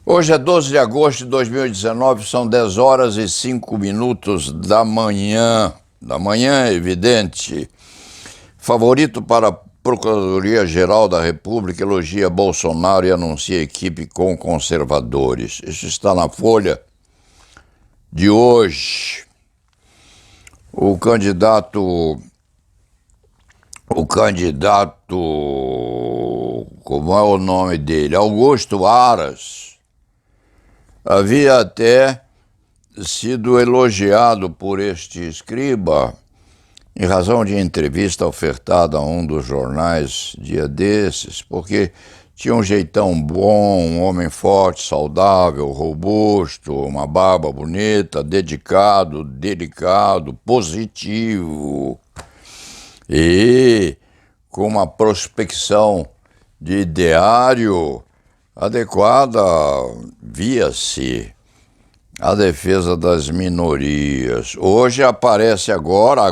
Hoje é 12 de agosto de 2019, são 10 horas e 5 minutos da manhã. Da manhã, evidente. Favorito para a Procuradoria-Geral da República elogia Bolsonaro e anuncia equipe com conservadores. Isso está na Folha de hoje. O candidato, como é o nome dele? Augusto Aras, havia até sido elogiado por este escriba em razão de entrevista ofertada a um dos jornais dia desses, porque tinha um jeitão bom, um homem forte, saudável, robusto, uma barba bonita, dedicado, delicado, positivo e com uma prospecção de ideário adequada, via-se a defesa das minorias. Hoje aparece agora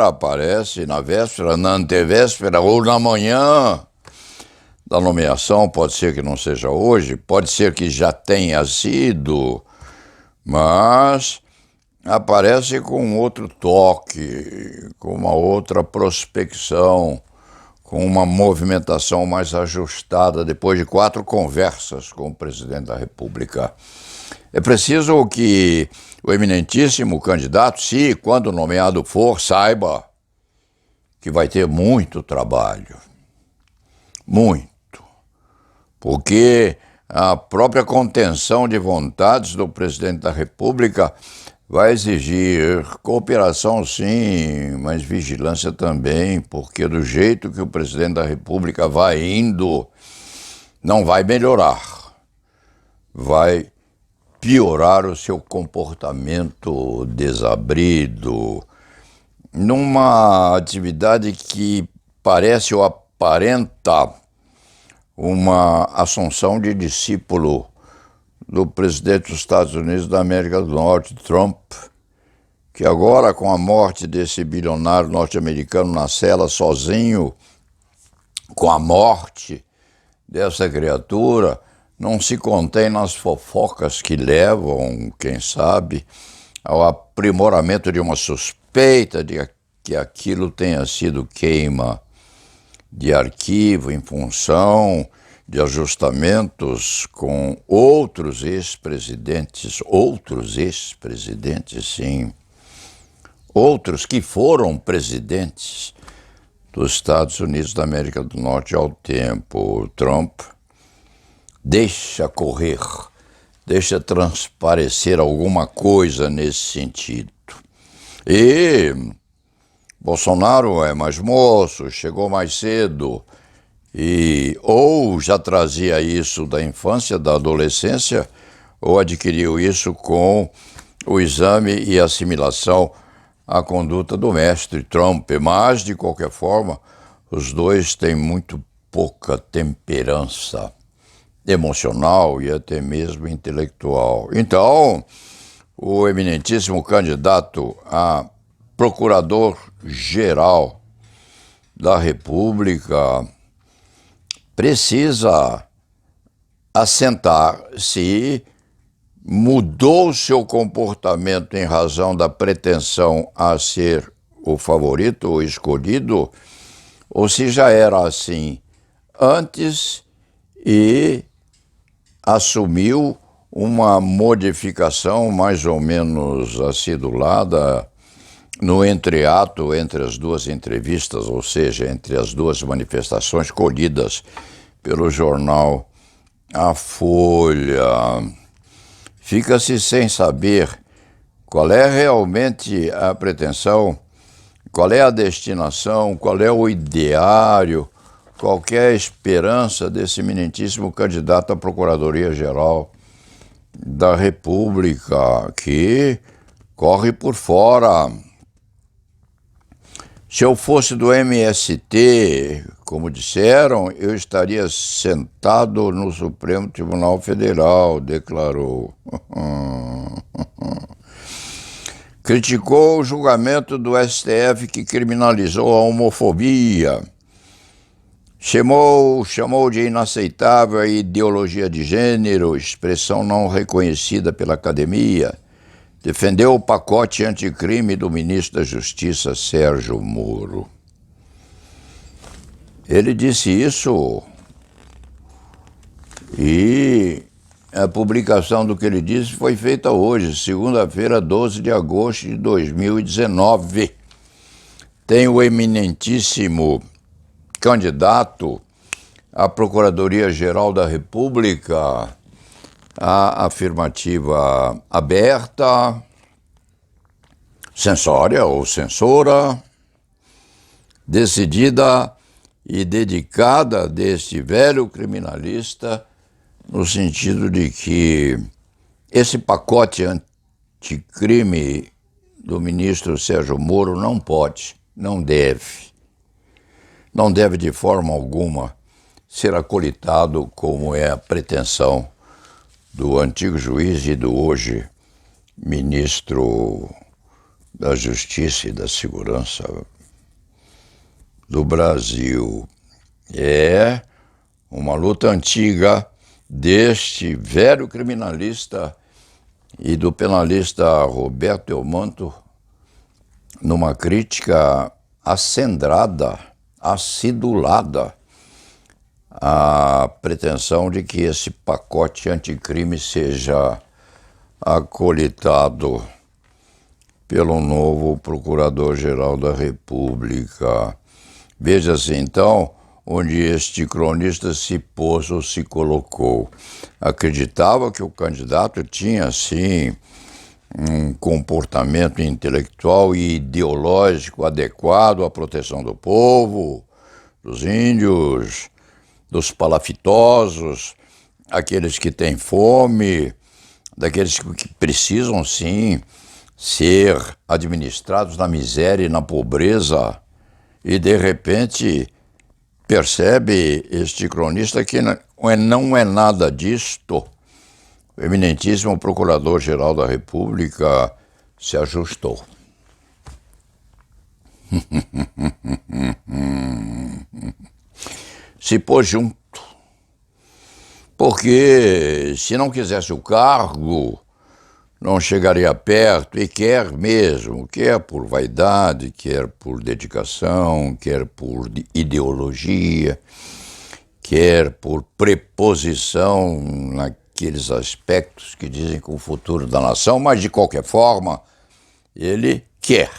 aparece na véspera, na antevéspera ou na manhã da nomeação, pode ser que não seja hoje, pode ser que já tenha sido, mas aparece com outro toque, com uma outra prospecção, com uma movimentação mais ajustada depois de 4 conversas com o presidente da República. É preciso que o eminentíssimo candidato, se quando nomeado for, saiba que vai ter muito trabalho. Muito. Porque a própria contenção de vontades do presidente da República vai exigir cooperação, sim, mas vigilância também, porque do jeito que o presidente da República vai indo, não vai melhorar. Vai piorar o seu comportamento desabrido, numa atividade que parece ou aparenta uma assunção de discípulo do presidente dos Estados Unidos da América do Norte, Trump, que agora, com a morte desse bilionário norte-americano na cela sozinho, com a morte dessa criatura, não se contém nas fofocas que levam, quem sabe, ao aprimoramento de uma suspeita de que aquilo tenha sido queima de arquivo em função de ajustamentos com outros ex-presidentes, sim, outros que foram presidentes dos Estados Unidos da América do Norte ao tempo. O Trump deixa correr, deixa transparecer alguma coisa nesse sentido. E Bolsonaro é mais moço, chegou mais cedo, e ou já trazia isso da infância, da adolescência, ou adquiriu isso com o exame e assimilação à conduta do mestre Trump. Mas, de qualquer forma, os dois têm muito pouca temperança emocional e até mesmo intelectual. Então, o eminentíssimo candidato a procurador-geral da República precisa assentar se mudou seu comportamento em razão da pretensão a ser o favorito, o escolhido, ou se já era assim antes e assumiu uma modificação mais ou menos acidulada no entreato entre as duas entrevistas, ou seja, entre as duas manifestações colhidas pelo jornal A Folha. Fica-se sem saber qual é realmente a pretensão, qual é a destinação, qual é o ideário, qual é a esperança desse eminentíssimo candidato à Procuradoria-Geral da República, que corre por fora. Se eu fosse do MST, como disseram, eu estaria sentado no Supremo Tribunal Federal, declarou. Criticou o julgamento do STF que criminalizou a homofobia Chamou de inaceitável a ideologia de gênero, expressão não reconhecida pela academia. Defendeu o pacote anticrime do ministro da Justiça, Sérgio Moro. Ele disse isso e a publicação do que ele disse foi feita hoje, segunda-feira, 12 de agosto de 2019. Tem o eminentíssimo candidato à Procuradoria-Geral da República, a afirmativa aberta, censória ou censora, decidida e dedicada deste velho criminalista, no sentido de que esse pacote anticrime do ministro Sérgio Moro não pode, não deve de forma alguma ser acolitado como é a pretensão do antigo juiz e do hoje ministro da Justiça e da Segurança do Brasil. É uma luta antiga deste velho criminalista e do penalista Roberto Delmanto, numa crítica acendrada, acidulada, à pretensão de que esse pacote anticrime seja acolitado pelo novo Procurador-Geral da República. Veja-se, então, onde este cronista se pôs ou se colocou. Acreditava que o candidato tinha, sim, um comportamento intelectual e ideológico adequado à proteção do povo, dos índios, dos palafitosos, aqueles que têm fome, daqueles que precisam, sim, ser administrados na miséria e na pobreza. E, de repente, percebe este cronista que não é nada disto. O eminentíssimo Procurador-Geral da República se ajustou. Se pôs junto. Porque se não quisesse o cargo, não chegaria perto, e quer mesmo, quer por vaidade, quer por dedicação, quer por ideologia, quer por preposição naqueles aspectos que dizem que o futuro da nação, mas de qualquer forma, ele quer.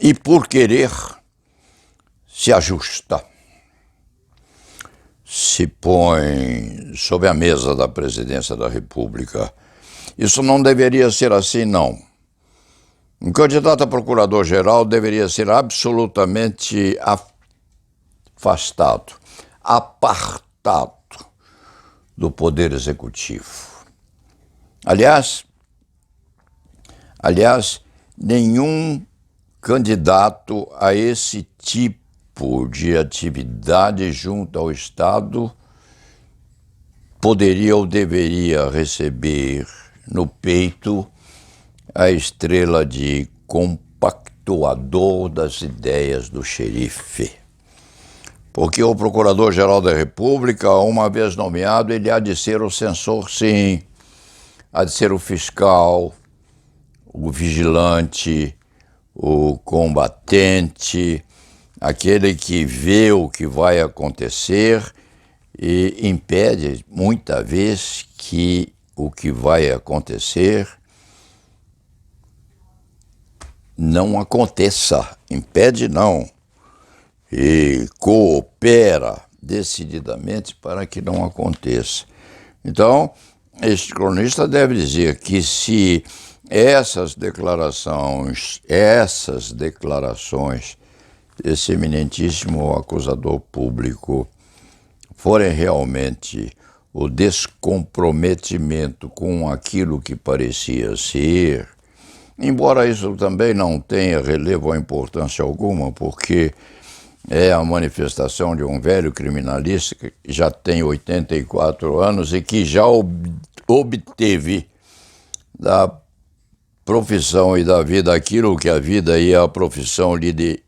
E por querer, se ajusta. Se põe sob a mesa da presidência da República. Isso não deveria ser assim, não. Um candidato a procurador-geral deveria ser absolutamente afastado, apartado do poder executivo. Aliás, nenhum candidato a esse tipo de atividade junto ao Estado poderia ou deveria receber no peito a estrela de compactuador das ideias do xerife. Porque o Procurador-Geral da República, uma vez nomeado, ele há de ser o censor, sim, há de ser o fiscal, o vigilante, o combatente, aquele que vê o que vai acontecer e impede, muitas vezes, que o que vai acontecer não aconteça. Impede não. E coopera decididamente para que não aconteça. Então, este cronista deve dizer que se essas declarações desse eminentíssimo acusador público forem realmente o descomprometimento com aquilo que parecia ser, embora isso também não tenha relevo ou importância alguma, porque é a manifestação de um velho criminalista que já tem 84 anos e que já obteve da profissão e da vida aquilo que a vida e a profissão lhe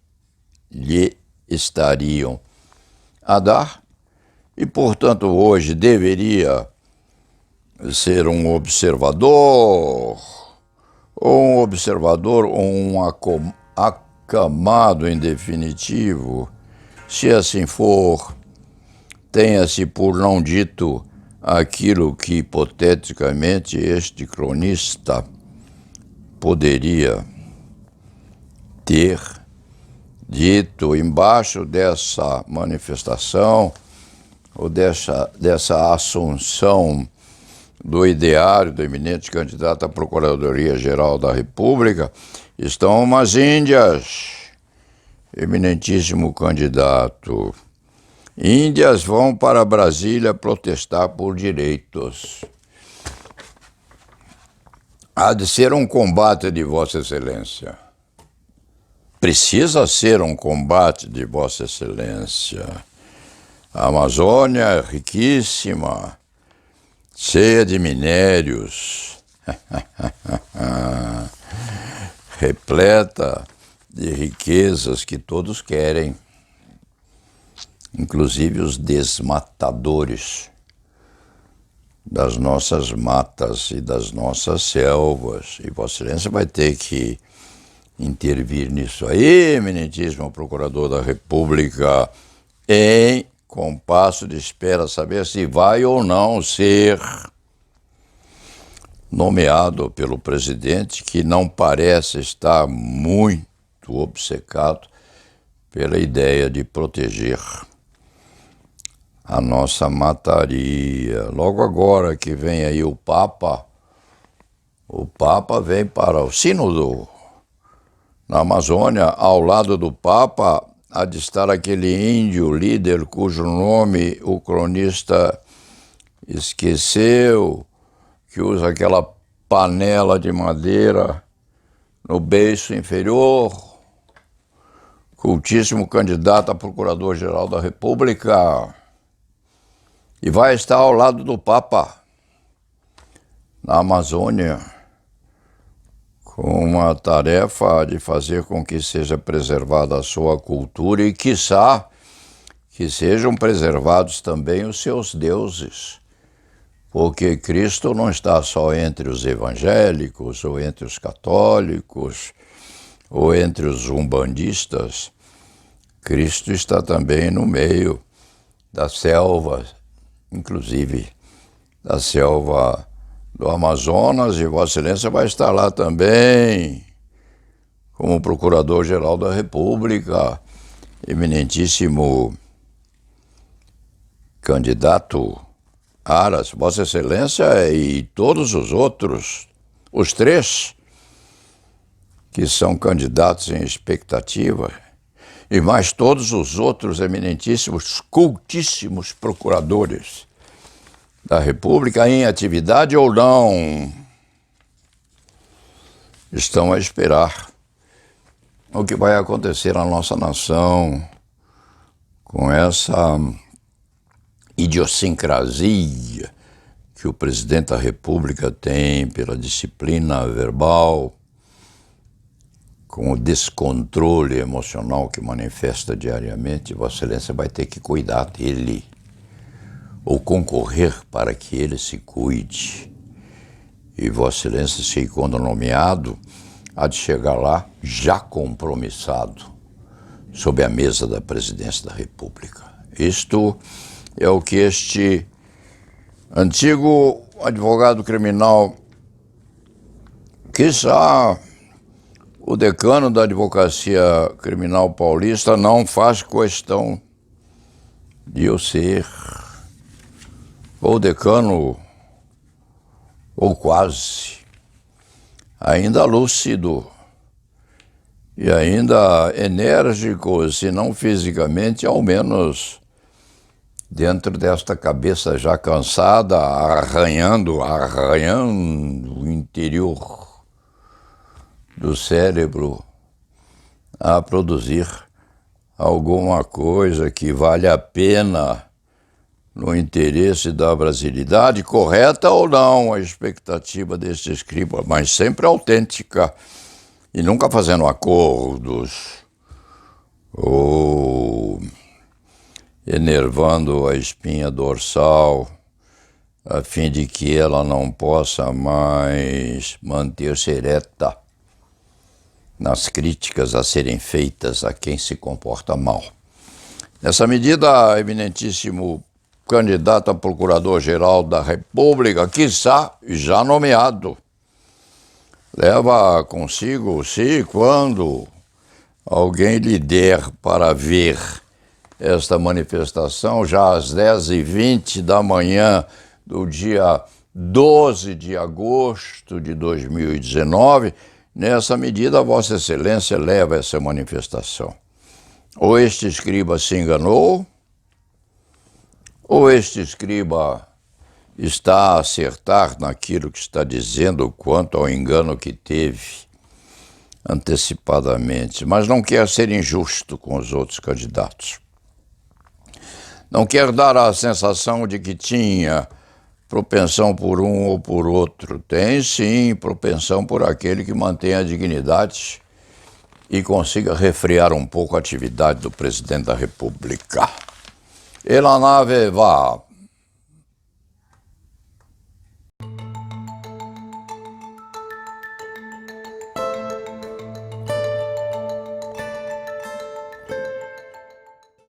estariam a dar e, portanto, hoje deveria ser um observador ou um acamado em definitivo. Se assim for, tenha-se por não dito aquilo que hipoteticamente este cronista poderia ter dito embaixo dessa manifestação ou dessa assunção do ideário do eminente candidato à Procuradoria-Geral da República, estão umas índias, eminentíssimo candidato. Índias vão para Brasília protestar por direitos. Há de ser um combate de Vossa Excelência. Precisa ser um combate de Vossa Excelência. A Amazônia é riquíssima, cheia de minérios, repleta de riquezas que todos querem, inclusive os desmatadores das nossas matas e das nossas selvas. E Vossa Excelência vai ter que intervir nisso aí, eminentíssimo Procurador da República, em compasso de espera, saber se vai ou não ser nomeado pelo presidente, que não parece estar muito obcecado pela ideia de proteger a nossa mataria. Logo agora que vem aí o Papa vem para o Sínodo na Amazônia. Ao lado do Papa há de estar aquele índio líder cujo nome o cronista esqueceu, que usa aquela panela de madeira no beiço inferior, cultíssimo candidato a Procurador-Geral da República, e vai estar ao lado do Papa na Amazônia, com uma tarefa de fazer com que seja preservada a sua cultura e, quiçá, que sejam preservados também os seus deuses, porque Cristo não está só entre os evangélicos, ou entre os católicos, ou entre os umbandistas. Cristo está também no meio da selva, inclusive da selva do Amazonas, e Vossa Excelência vai estar lá também, como Procurador-Geral da República, eminentíssimo candidato Aras, Vossa Excelência e todos os outros, os três que são candidatos em expectativa, e mais todos os outros eminentíssimos, cultíssimos procuradores da República, em atividade ou não, estão a esperar o que vai acontecer na nossa nação com essa idiosincrasia que o presidente da República tem pela disciplina verbal, com o descontrole emocional que manifesta diariamente. Vossa Excelência vai ter que cuidar dele, ou concorrer para que ele se cuide. E Vossa Excelência, se quando nomeado, há de chegar lá já compromissado sob a mesa da Presidência da República. Isto é o que este antigo advogado criminal, quiçá o decano da advocacia criminal paulista, não faz questão de eu ser ou decano, ou quase, ainda lúcido e ainda enérgico, se não fisicamente, ao menos dentro desta cabeça já cansada, arranhando o interior do cérebro, a produzir alguma coisa que vale a pena no interesse da brasilidade, correta ou não a expectativa deste escriba, mas sempre autêntica e nunca fazendo acordos ou enervando a espinha dorsal, a fim de que ela não possa mais manter-se ereta nas críticas a serem feitas a quem se comporta mal. Nessa medida, eminentíssimo candidato a procurador-geral da República, quiçá já nomeado, leva consigo, se quando alguém lhe der para ver esta manifestação, já às 10h20 da manhã do dia 12 de agosto de 2019, nessa medida, Vossa Excelência leva essa manifestação. Ou este escriba se enganou, ou este escriba está a acertar naquilo que está dizendo quanto ao engano que teve antecipadamente, mas não quer ser injusto com os outros candidatos. Não quer dar a sensação de que tinha propensão por um ou por outro. Tem sim propensão por aquele que mantém a dignidade e consiga refrear um pouco a atividade do presidente da República. E la nave va.